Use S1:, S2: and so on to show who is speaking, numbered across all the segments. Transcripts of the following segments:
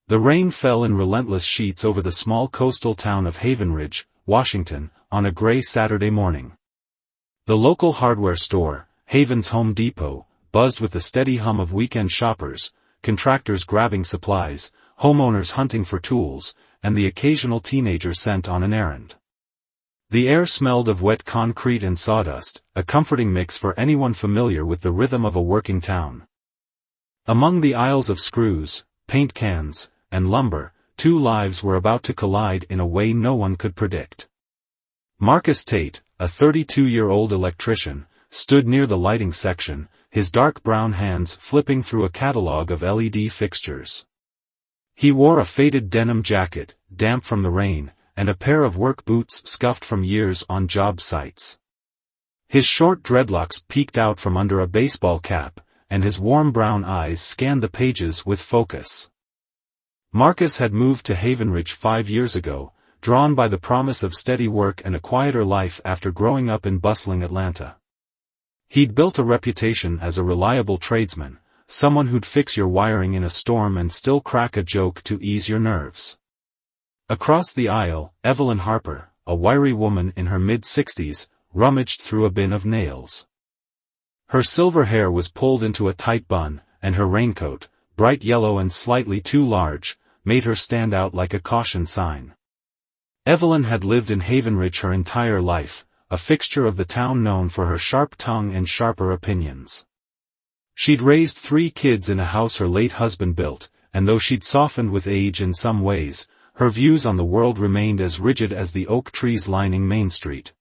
S1: The rain fell in relentless sheets over the small coastal town of Haven Ridge, Washington, on a gray Saturday morning. The local hardware store, Haven's Home Depot, buzzed with the steady hum of weekend shoppers, contractors grabbing supplies, homeowners hunting for tools, and the occasional teenager sent on an errand. The air smelled of wet concrete and sawdust, a comforting mix for anyone familiar with the rhythm of a working town. Among the aisles of screws, paint cans, and lumber, two lives were about to collide in a way no one could predict. Marcus Tate, a 32-year-old electrician, stood near the lighting section, his dark brown hands flipping through a catalog of LED fixtures. He wore a faded denim jacket, damp from the rain, and a pair of work boots scuffed from years on job sites. His short dreadlocks peeked out from under a baseball cap, and his warm brown eyes scanned the pages with focus. Marcus had moved to Haven Ridge 5 years ago, drawn by the promise of steady work and a quieter life after growing up in bustling Atlanta. He'd built a reputation as a reliable tradesman, someone who'd fix your wiring in a storm and still crack a joke to ease your nerves. Across the aisle, Evelyn Harper, a wiry woman in her mid-60s, rummaged through a bin of nails. Her silver hair was pulled into a tight bun, and her raincoat, bright yellow and slightly too large, made her stand out like a caution sign. Evelyn had lived in Haven Ridge her entire life, a fixture of the town known for her sharp tongue and sharper opinions. She'd raised 3 kids in a house her late husband built, and though she'd softened with age in some ways, her views on the world remained as rigid as the oak trees lining Main Street.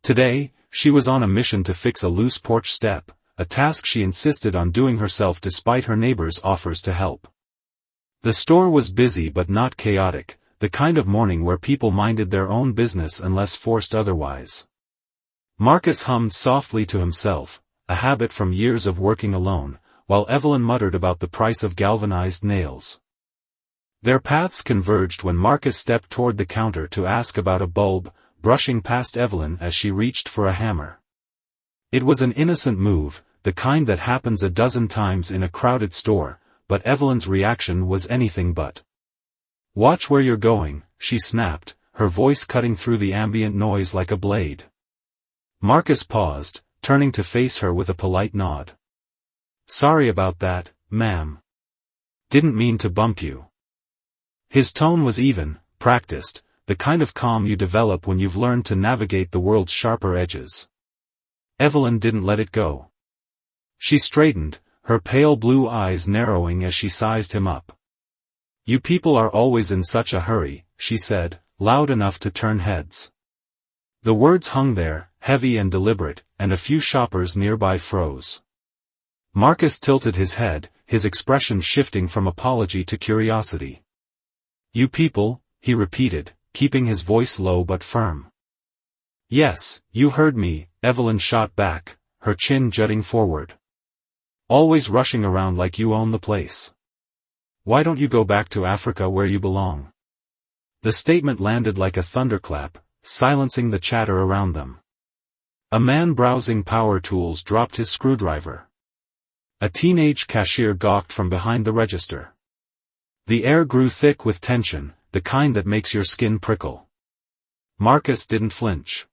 S1: Today, she was on a mission to fix a loose porch step, a task she insisted on doing herself despite her neighbors' offers to help. The store was busy but not chaotic, the kind of morning where people minded their own business unless forced otherwise. Marcus hummed softly to himself, a habit from years of working alone, while Evelyn muttered about the price of galvanized nails. Their paths converged when Marcus stepped toward the counter to ask about a bulb, brushing past Evelyn as she reached for a hammer. It was an innocent move, the kind that happens a dozen times in a crowded store, but Evelyn's reaction was anything but. "Watch where you're going," she snapped, her voice cutting through the ambient noise like a blade. Marcus paused, turning to face her with a polite nod. "Sorry about that, ma'am. Didn't mean to bump you." His tone was even, practiced, the kind of calm you develop when you've learned to navigate the world's sharper edges. Evelyn didn't let it go. She straightened, her pale blue eyes narrowing as she sized him up. "You people are always in such a hurry," she said, loud enough to turn heads. The words hung there, heavy and deliberate, and a few shoppers nearby froze. Marcus tilted his head, his expression shifting from apology to curiosity. "You people," he repeated, keeping his voice low but firm. "Yes, you heard me," Evelyn shot back, her chin jutting forward. "Always rushing around like you own the place. Why don't you go back to Africa where you belong?" The statement landed like a thunderclap, silencing the chatter around them. A man browsing power tools dropped his screwdriver. A teenage cashier gawked from behind the register. The air grew thick with tension, the kind that makes your skin prickle. Marcus didn't flinch.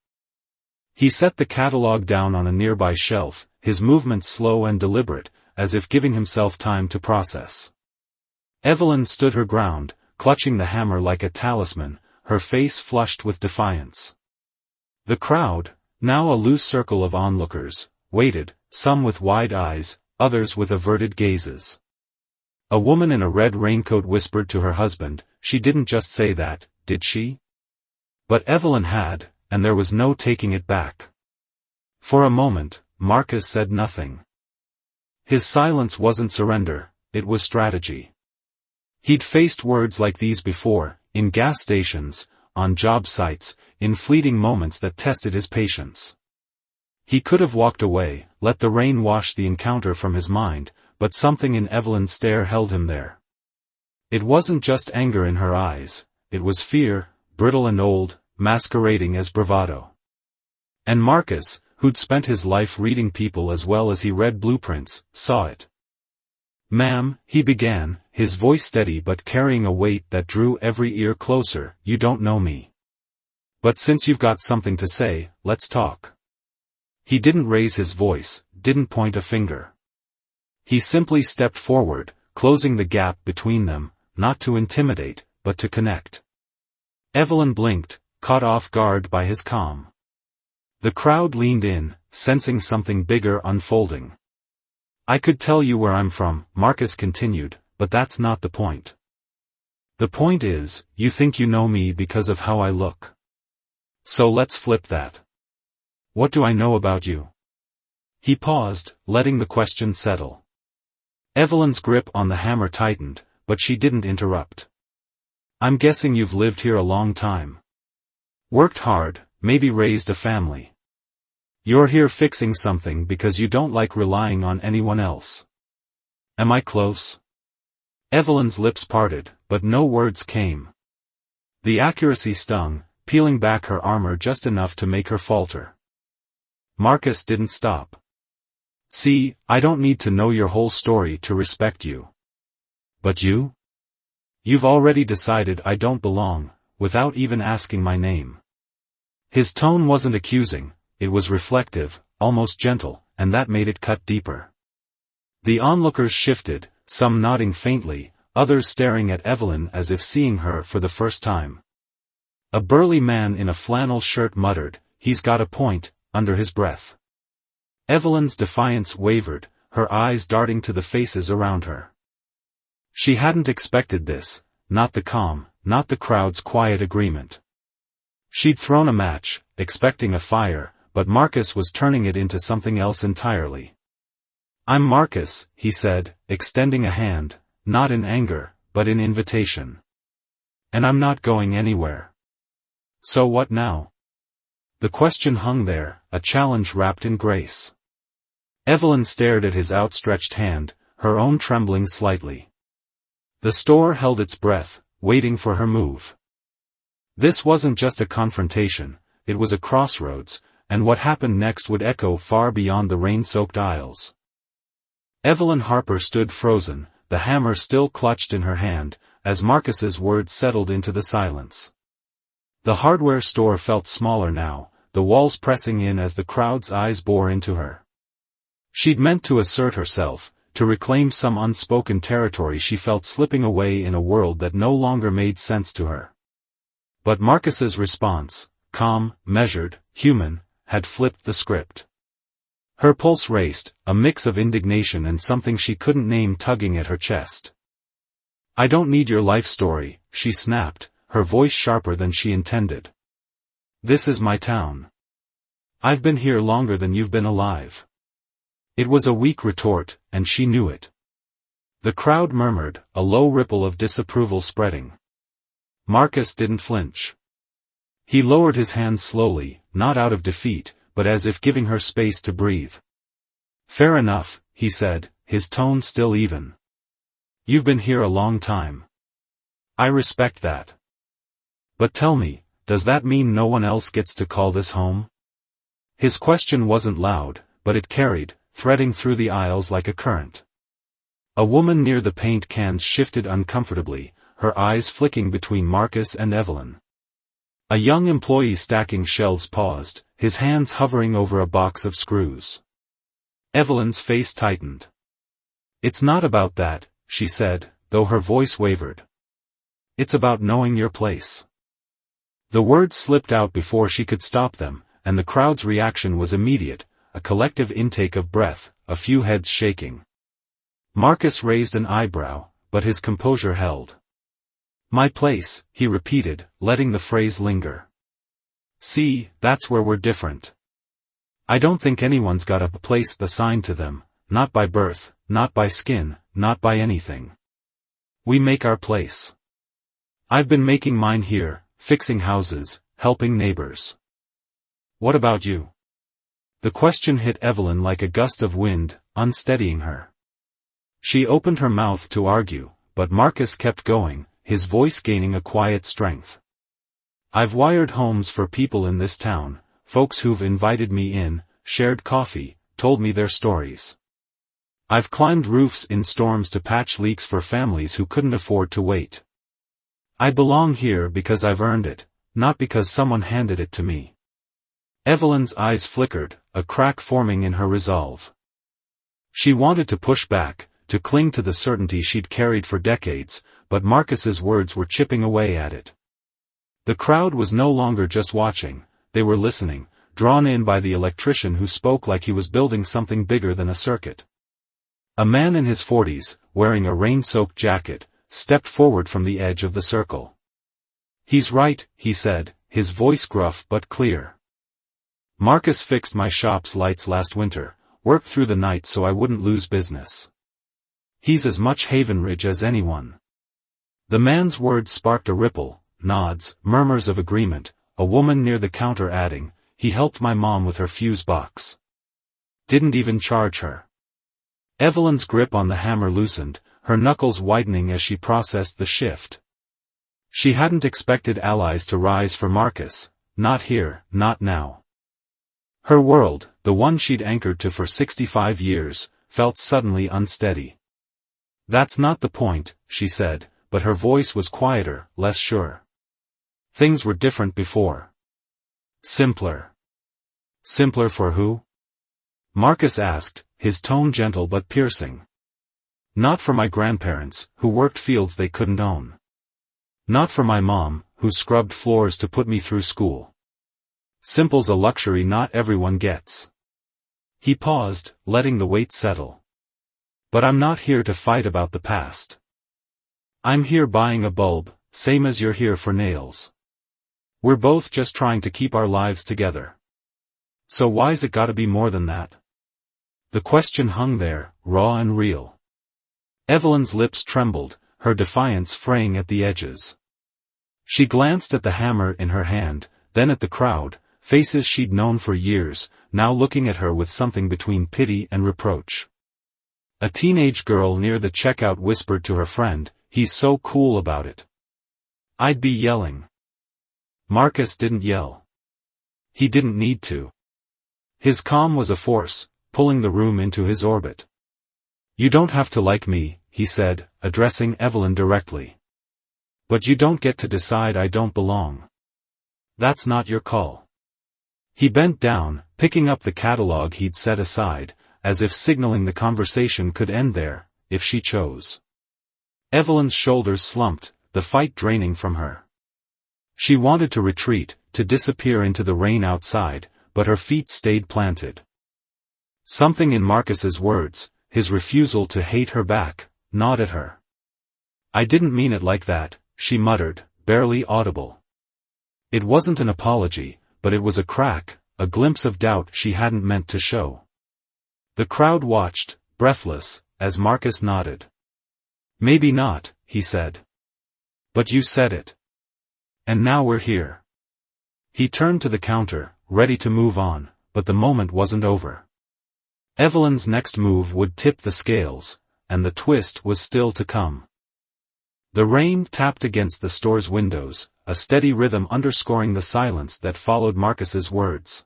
S1: He set the catalog down on a nearby shelf, his movements slow and deliberate, as if giving himself time to process. Evelyn stood her ground, clutching the hammer like a talisman, her face flushed with defiance. The crowd, now a loose circle of onlookers, waited, some with wide eyes, others with averted gazes. A woman in a red raincoat whispered to her husband, "She didn't just say that, did she?" But Evelyn had, and there was no taking it back. For a moment, Marcus said nothing. His silence wasn't surrender, it was strategy. He'd faced words like these before, in gas stations, on job sites, in fleeting moments that tested his patience. He could have walked away, let the rain wash the encounter from his mind, but something in Evelyn's stare held him there. It wasn't just anger in her eyes, it was fear, brittle and old, masquerading as bravado. And Marcus, who'd spent his life reading people as well as he read blueprints, saw it. Ma'am, he began, his voice steady but carrying a weight that drew every ear closer, you don't know me. But since you've got something to say, let's talk. He didn't raise his voice, didn't point a finger. He simply stepped forward, closing the gap between them, not to intimidate, but to connect. Evelyn blinked, caught off guard by his calm. The crowd leaned in, sensing something bigger unfolding. I could tell you where I'm from, Marcus continued, but that's not the point. The point is, you think you know me because of how I look. So let's flip that. What do I know about you? He paused, letting the question settle. Evelyn's grip on the hammer tightened, but she didn't interrupt. I'm guessing you've lived here a long time. Worked hard, maybe raised a family. You're here fixing something because you don't like relying on anyone else. Am I close? Evelyn's lips parted, but no words came. The accuracy stung, peeling back her armor just enough to make her falter. Marcus didn't stop. See, I don't need to know your whole story to respect you. But you? You've already decided I don't belong, without even asking my name. His tone wasn't accusing, it was reflective, almost gentle, and that made it cut deeper. The onlookers shifted, some nodding faintly, others staring at Evelyn as if seeing her for the first time. A burly man in a flannel shirt muttered, "He's got a point," under his breath. Evelyn's defiance wavered, her eyes darting to the faces around her. She hadn't expected this, not the calm, not the crowd's quiet agreement. She'd thrown a match, expecting a fire, but Marcus was turning it into something else entirely. I'm Marcus, he said, extending a hand, not in anger, but in invitation. And I'm not going anywhere. So what now? The question hung there, a challenge wrapped in grace. Evelyn stared at his outstretched hand, her own trembling slightly. The store held its breath, waiting for her move. This wasn't just a confrontation, it was a crossroads, and what happened next would echo far beyond the rain-soaked aisles. Evelyn Harper stood frozen, the hammer still clutched in her hand, as Marcus's words settled into the silence. The hardware store felt smaller now, the walls pressing in as the crowd's eyes bore into her. She'd meant to assert herself, to reclaim some unspoken territory she felt slipping away in a world that no longer made sense to her. But Marcus's response, calm, measured, human, had flipped the script. Her pulse raced, a mix of indignation and something she couldn't name tugging at her chest. I don't need your life story, she snapped, her voice sharper than she intended. This is my town. I've been here longer than you've been alive. It was a weak retort, and she knew it. The crowd murmured, a low ripple of disapproval spreading. Marcus didn't flinch. He lowered his hand slowly, not out of defeat, but as if giving her space to breathe. Fair enough, he said, his tone still even. You've been here a long time. I respect that. But tell me, does that mean no one else gets to call this home? His question wasn't loud, but it carried, threading through the aisles like a current. A woman near the paint cans shifted uncomfortably, her eyes flicking between Marcus and Evelyn. A young employee stacking shelves paused, his hands hovering over a box of screws. Evelyn's face tightened. It's not about that, she said, though her voice wavered. It's about knowing your place. The words slipped out before she could stop them, and the crowd's reaction was immediate, a collective intake of breath, a few heads shaking. Marcus raised an eyebrow, but his composure held. My place, he repeated, letting the phrase linger. See, that's where we're different. I don't think anyone's got a place assigned to them, not by birth, not by skin, not by anything. We make our place. I've been making mine here, fixing houses, helping neighbors. What about you? The question hit Evelyn like a gust of wind, unsteadying her. She opened her mouth to argue, but Marcus kept going, his voice gaining a quiet strength. I've wired homes for people in this town, folks who've invited me in, shared coffee, told me their stories. I've climbed roofs in storms to patch leaks for families who couldn't afford to wait. I belong here because I've earned it, not because someone handed it to me. Evelyn's eyes flickered, a crack forming in her resolve. She wanted to push back, to cling to the certainty she'd carried for decades, but Marcus's words were chipping away at it. The crowd was no longer just watching, they were listening, drawn in by the electrician who spoke like he was building something bigger than a circuit. A man in his 40s, wearing a rain-soaked jacket, stepped forward from the edge of the circle. "He's right," he said, his voice gruff but clear. "Marcus fixed my shop's lights last winter, worked through the night so I wouldn't lose business. He's as much Havenridge as anyone." The man's words sparked a ripple, nods, murmurs of agreement, a woman near the counter adding, "He helped my mom with her fuse box. Didn't even charge her." Evelyn's grip on the hammer loosened, her knuckles widening as she processed the shift. She hadn't expected allies to rise for Marcus, not here, not now. Her world, the one she'd anchored to for 65 years, felt suddenly unsteady. "That's not the point," she said, but her voice was quieter, less sure. "Things were different before. Simpler." "Simpler for who?" Marcus asked, his tone gentle but piercing. "Not for my grandparents, who worked fields they couldn't own. Not for my mom, who scrubbed floors to put me through school. Simple's a luxury not everyone gets." He paused, letting the weight settle. "But I'm not here to fight about the past. I'm here buying a bulb, same as you're here for nails. We're both just trying to keep our lives together. So why's it gotta be more than that?" The question hung there, raw and real. Evelyn's lips trembled, her defiance fraying at the edges. She glanced at the hammer in her hand, then at the crowd, faces she'd known for years, now looking at her with something between pity and reproach. A teenage girl near the checkout whispered to her friend, "He's so cool about it. I'd be yelling." Marcus didn't yell. He didn't need to. His calm was a force, pulling the room into his orbit. "You don't have to like me," he said, addressing Evelyn directly. "But you don't get to decide I don't belong. That's not your call." He bent down, picking up the catalog he'd set aside, as if signaling the conversation could end there, if she chose. Evelyn's shoulders slumped, the fight draining from her. She wanted to retreat, to disappear into the rain outside, but her feet stayed planted. Something in Marcus's words, his refusal to hate her back, gnawed at her. "I didn't mean it like that," she muttered, barely audible. It wasn't an apology, but it was a crack, a glimpse of doubt she hadn't meant to show. The crowd watched, breathless, as Marcus nodded. "Maybe not," he said. "But you said it. And now we're here." He turned to the counter, ready to move on, but the moment wasn't over. Evelyn's next move would tip the scales, and the twist was still to come. The rain tapped against the store's windows, a steady rhythm underscoring the silence that followed Marcus's words.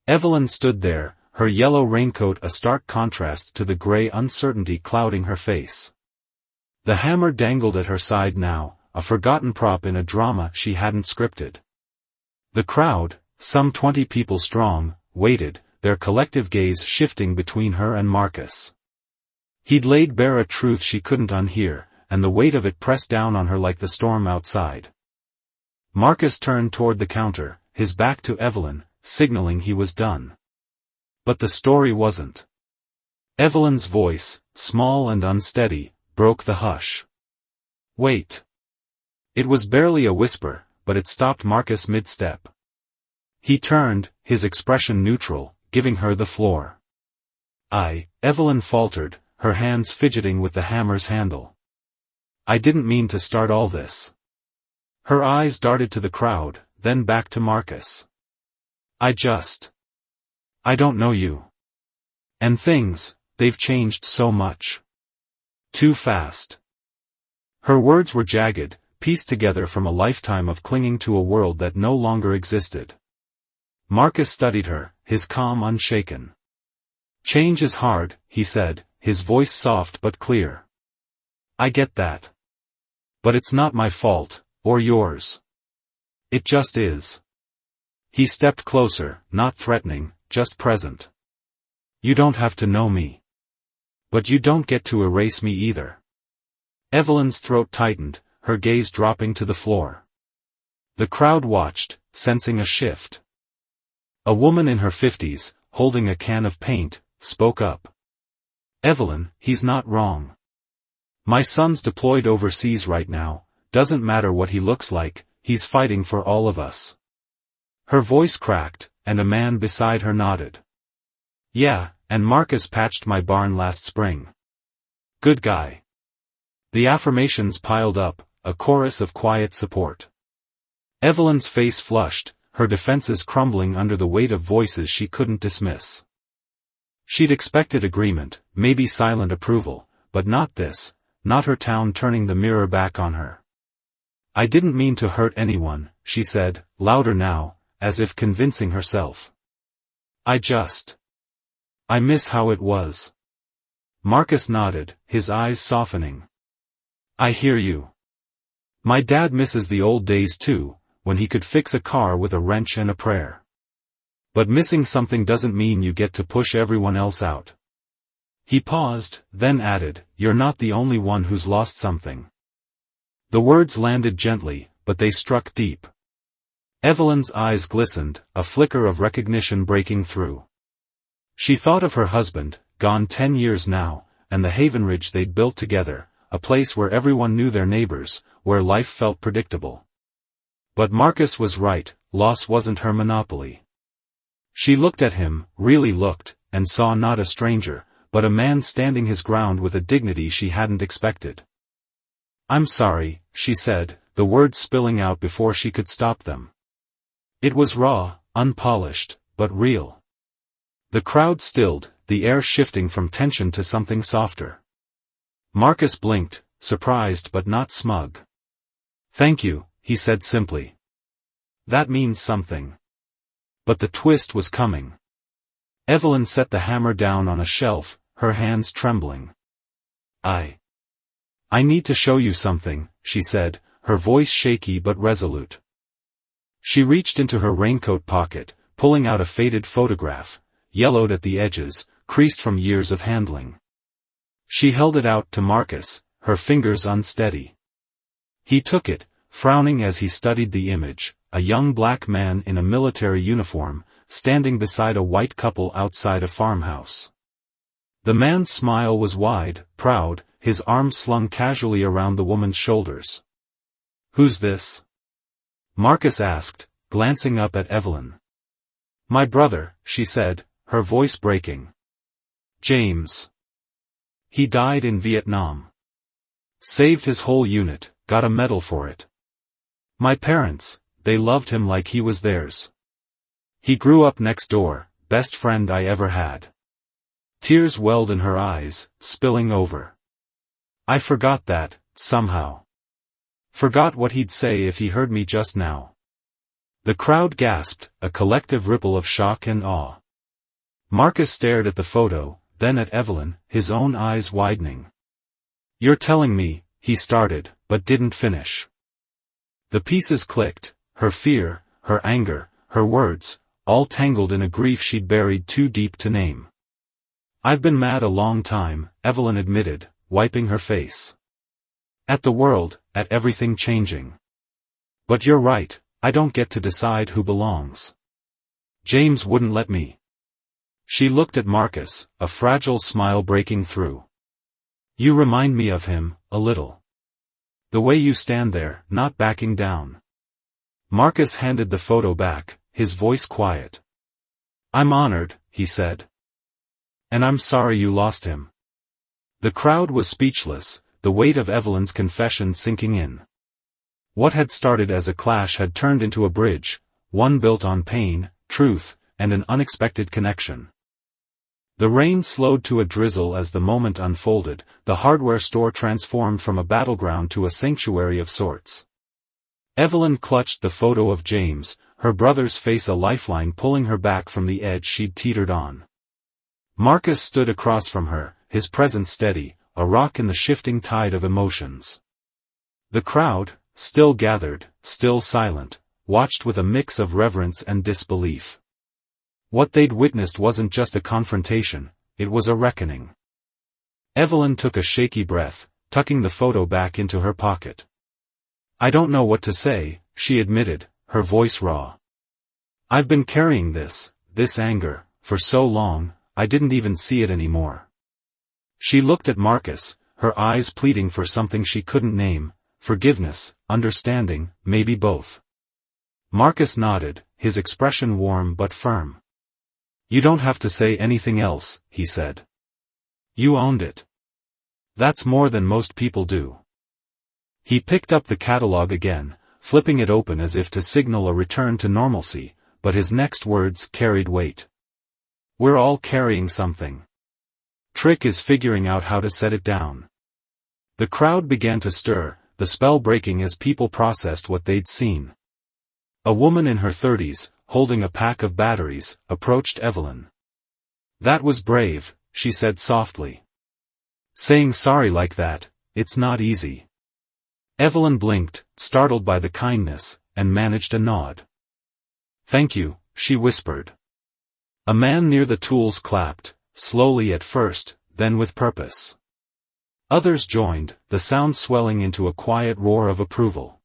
S1: Evelyn stood there, her yellow raincoat a stark contrast to the gray uncertainty clouding her face. The hammer dangled at her side now, a forgotten prop in a drama she hadn't scripted. The crowd, some 20 people strong, waited, their collective gaze shifting between her and Marcus. He'd laid bare a truth she couldn't unhear, and the weight of it pressed down on her like the storm outside. Marcus turned toward the counter, his back to Evelyn, signaling he was done. But the story wasn't. Evelyn's voice, small and unsteady, broke the hush. "Wait." It was barely a whisper, but it stopped Marcus mid-step. He turned, his expression neutral, giving her the floor. Evelyn faltered, her hands fidgeting with the hammer's handle. "I didn't mean to start all this." Her eyes darted to the crowd, then back to Marcus. I don't know you. And things, they've changed so much. Too fast." Her words were jagged, pieced together from a lifetime of clinging to a world that no longer existed. Marcus studied her, his calm unshaken. "Change is hard," he said, his voice soft but clear. I get that. But it's not my fault, or yours. It just is. He stepped closer, not threatening, just present. You don't have to know me. But you don't get to erase me either. Evelyn's throat tightened, her gaze dropping to the floor. The crowd watched, sensing a shift. A woman in her 50s, holding a can of paint, spoke up. Evelyn, he's not wrong. My son's deployed overseas right now, doesn't matter what he looks like, he's fighting for all of us. Her voice cracked, and a man beside her nodded. Yeah, and Marcus patched my barn last spring. Good guy. The affirmations piled up, a chorus of quiet support. Evelyn's face flushed, her defenses crumbling under the weight of voices she couldn't dismiss. She'd expected agreement, maybe silent approval, but not this, not her town turning the mirror back on her. I didn't mean to hurt anyone, she said, louder now, as if convincing herself. I miss how it was. Marcus nodded, his eyes softening. I hear you. My dad misses the old days too, when he could fix a car with a wrench and a prayer. But missing something doesn't mean you get to push everyone else out. He paused, then added, you're not the only one who's lost something. The words landed gently, but they struck deep. Evelyn's eyes glistened, a flicker of recognition breaking through. She thought of her husband, gone 10 years now, and the Havenridge they'd built together, a place where everyone knew their neighbors, where life felt predictable. But Marcus was right, loss wasn't her monopoly. She looked at him, really looked, and saw not a stranger, but a man standing his ground with a dignity she hadn't expected. I'm sorry, she said, the words spilling out before she could stop them. It was raw, unpolished, but real. The crowd stilled, the air shifting from tension to something softer. Marcus blinked, surprised but not smug. Thank you, he said simply. That means something. But the twist was coming. Evelyn set the hammer down on a shelf, her hands trembling. I need to show you something, she said, her voice shaky but resolute. She reached into her raincoat pocket, pulling out a faded photograph, yellowed at the edges, creased from years of handling. She held it out to Marcus, her fingers unsteady. He took it, frowning as he studied the image, a young black man in a military uniform, standing beside a white couple outside a farmhouse. The man's smile was wide, proud, his arms slung casually around the woman's shoulders. Who's this? Marcus asked, glancing up at Evelyn. My brother, she said, her voice breaking. James. He died in Vietnam. Saved his whole unit, got a medal for it. My parents, they loved him like he was theirs. He grew up next door, best friend I ever had. Tears welled in her eyes, spilling over. I forgot that, somehow. Forgot what he'd say if he heard me just now. The crowd gasped, a collective ripple of shock and awe. Marcus stared at the photo, then at Evelyn, his own eyes widening. You're telling me, he started, but didn't finish. The pieces clicked, her fear, her anger, her words, all tangled in a grief she'd buried too deep to name. I've been mad a long time, Evelyn admitted, wiping her face. At the world, at everything changing. But you're right, I don't get to decide who belongs. James wouldn't let me. She looked at Marcus, a fragile smile breaking through. You remind me of him, a little. The way you stand there, not backing down. Marcus handed the photo back, his voice quiet. I'm honored, he said. And I'm sorry you lost him. The crowd was speechless, the weight of Evelyn's confession sinking in. What had started as a clash had turned into a bridge, one built on pain, truth, and an unexpected connection. The rain slowed to a drizzle as the moment unfolded, the hardware store transformed from a battleground to a sanctuary of sorts. Evelyn clutched the photo of James, her brother's face a lifeline pulling her back from the edge she'd teetered on. Marcus stood across from her, his presence steady, a rock in the shifting tide of emotions. The crowd, still gathered, still silent, watched with a mix of reverence and disbelief. What they'd witnessed wasn't just a confrontation, it was a reckoning. Evelyn took a shaky breath, tucking the photo back into her pocket. "I don't know what to say," she admitted, her voice raw. "I've been carrying this anger, for so long, I didn't even see it anymore." She looked at Marcus, her eyes pleading for something she couldn't name, forgiveness, understanding, maybe both. Marcus nodded, his expression warm but firm. "You don't have to say anything else," he said. "You owned it. That's more than most people do." He picked up the catalog again, flipping it open as if to signal a return to normalcy, but his next words carried weight. "We're all carrying something. Trick is figuring out how to set it down." The crowd began to stir, the spell breaking as people processed what they'd seen. A woman in her 30s, holding a pack of batteries, approached Evelyn. "That was brave," she said softly. "Saying sorry like that, it's not easy." Evelyn blinked, startled by the kindness, and managed a nod. "Thank you," she whispered. A man near the tools clapped, slowly at first, then with purpose. Others joined, the sound swelling into a quiet roar of approval.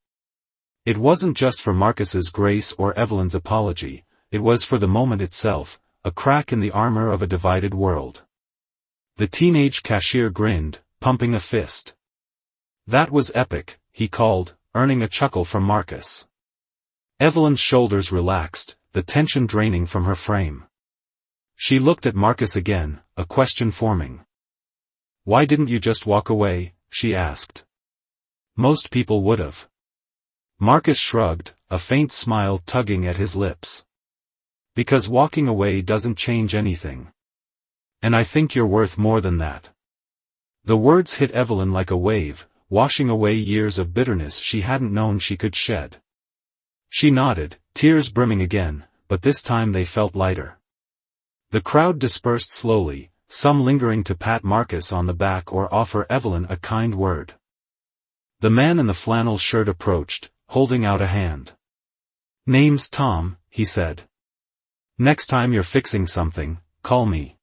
S1: It wasn't just for Marcus's grace or Evelyn's apology, it was for the moment itself, a crack in the armor of a divided world. The teenage cashier grinned, pumping a fist. "That was epic," he called, earning a chuckle from Marcus. Evelyn's shoulders relaxed, the tension draining from her frame. She looked at Marcus again, a question forming. "Why didn't you just walk away?" she asked. "Most people would've." Marcus shrugged, a faint smile tugging at his lips. "Because walking away doesn't change anything. And I think you're worth more than that." The words hit Evelyn like a wave, washing away years of bitterness she hadn't known she could shed. She nodded, tears brimming again, but this time they felt lighter. The crowd dispersed slowly, some lingering to pat Marcus on the back or offer Evelyn a kind word. The man in the flannel shirt approached, holding out a hand. "Name's Tom," he said. "Next time you're fixing something, call me.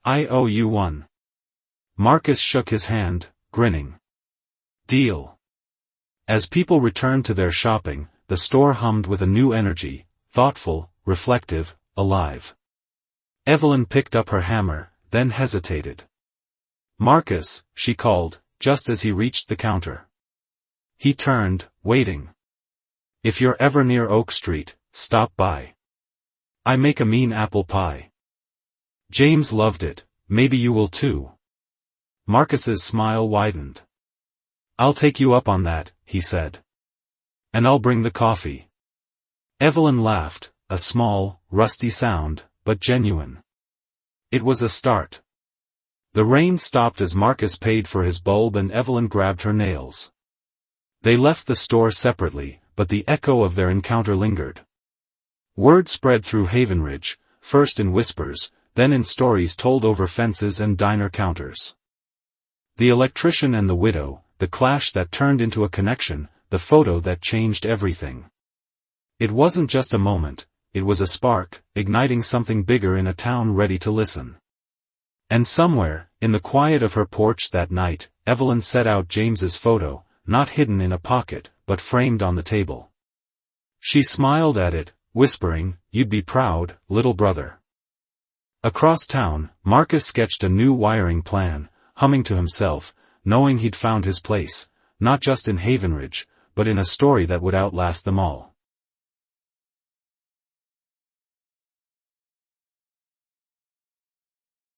S1: I owe you one." Marcus shook his hand, grinning. "Deal." As people returned to their shopping, the store hummed with a new energy, thoughtful, reflective, alive. Evelyn picked up her hammer, then hesitated. "Marcus," she called, just as he reached the counter. He turned, waiting. "If you're ever near Oak Street, stop by. I make a mean apple pie. James loved it, maybe you will too." Marcus's smile widened. "I'll take you up on that," he said. "And I'll bring the coffee." Evelyn laughed, a small, rusty sound, but genuine. It was a start. The rain stopped as Marcus paid for his bulb and Evelyn grabbed her nails. They left the store separately, but the echo of their encounter lingered. Word spread through Havenridge, first in whispers, then in stories told over fences and diner counters. The electrician and the widow, the clash that turned into a connection, the photo that changed everything. It wasn't just a moment, it was a spark, igniting something bigger in a town ready to listen. And somewhere, in the quiet of her porch that night, Evelyn set out James's photo, not hidden in a pocket, but framed on the table. She smiled at it, whispering, "You'd be proud, little brother." Across town, Marcus sketched a new wiring plan, humming to himself, knowing he'd found his place, not just in Havenridge, but in a story that would outlast them all.